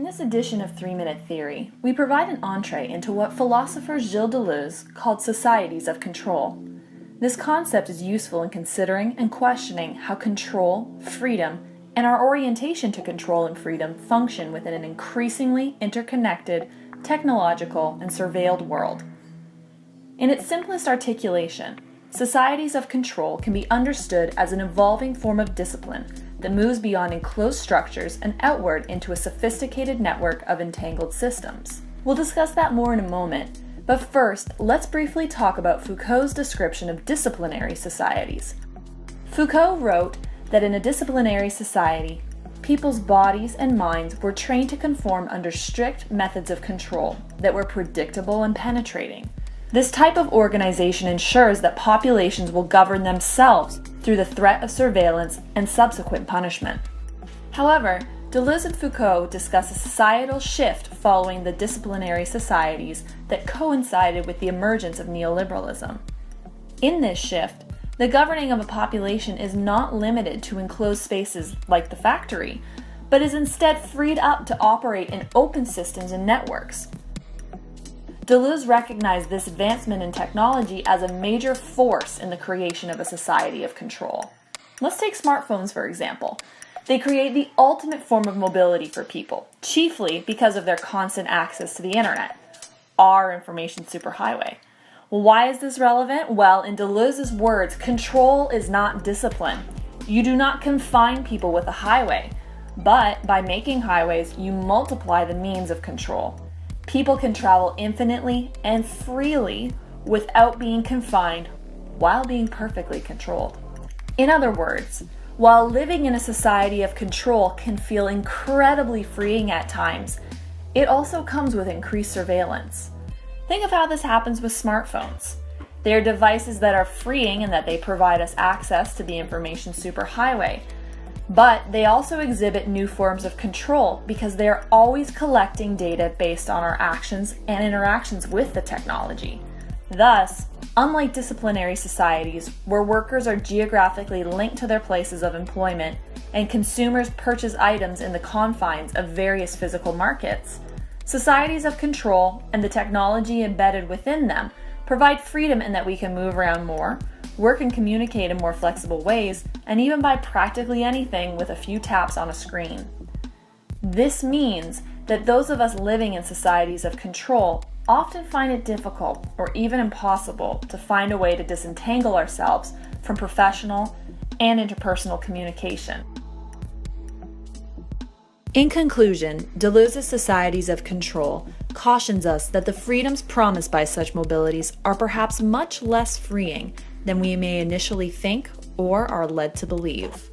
this edition of 3-Minute Theory, we provide an entree into what philosopher Gilles Deleuze called societies of control. This concept is useful in considering and questioning how control, freedom, and our orientation to control and freedom function within an increasingly interconnected, technological, and surveilled world. In its simplest articulation, societies of control can be understood as an evolving form of discipline that moves beyond enclosed structures and outward into a sophisticated network of entangled systems. We'll discuss that more in a moment, but first, let's briefly talk about Foucault's description of disciplinary societies. Foucault wrote that in a disciplinary society, people's bodies and minds were trained to conform under strict methods of control that were predictable and penetrating. This type of organization ensures that populations will govern themselves through the threat of surveillance and subsequent punishment. However, Deleuze and Foucault discuss a societal shift following the disciplinary societies that coincided with the emergence of neoliberalism. In this shift, the governing of a population is not limited to enclosed spaces like the factory, but is instead freed up to operate in open systems and networks. Deleuze recognized this advancement in technology as a major force in the creation of a society of control. Let's take smartphones, for example. They create the ultimate form of mobility for people, chiefly because of their constant access to the internet, our information superhighway. Why is this relevant? Well, in Deleuze's words, control is not discipline. You do not confine people with a highway, but by making highways, you multiply the means of control. People can travel infinitely and freely without being confined while being perfectly controlled. In other words, while living in a society of control can feel incredibly freeing at times, it also comes with increased surveillance. Think of how this happens with smartphones. They are devices that are freeing in that they provide us access to the information superhighway. But they also exhibit new forms of control because they are always collecting data based on our actions and interactions with the technology. Thus, unlike disciplinary societies where workers are geographically linked to their places of employment and consumers purchase items in the confines of various physical markets, societies of control and the technology embedded within them provide freedom in that we can move around more, work and communicate in more flexible ways, and even buy practically anything with a few taps on a screen. This means that those of us living in societies of control often find it difficult or even impossible to find a way to disentangle ourselves from professional and interpersonal communication. In conclusion, Deleuze's societies of control cautions us that the freedoms promised by such mobilities are perhaps much less freeing than we may initially think or are led to believe.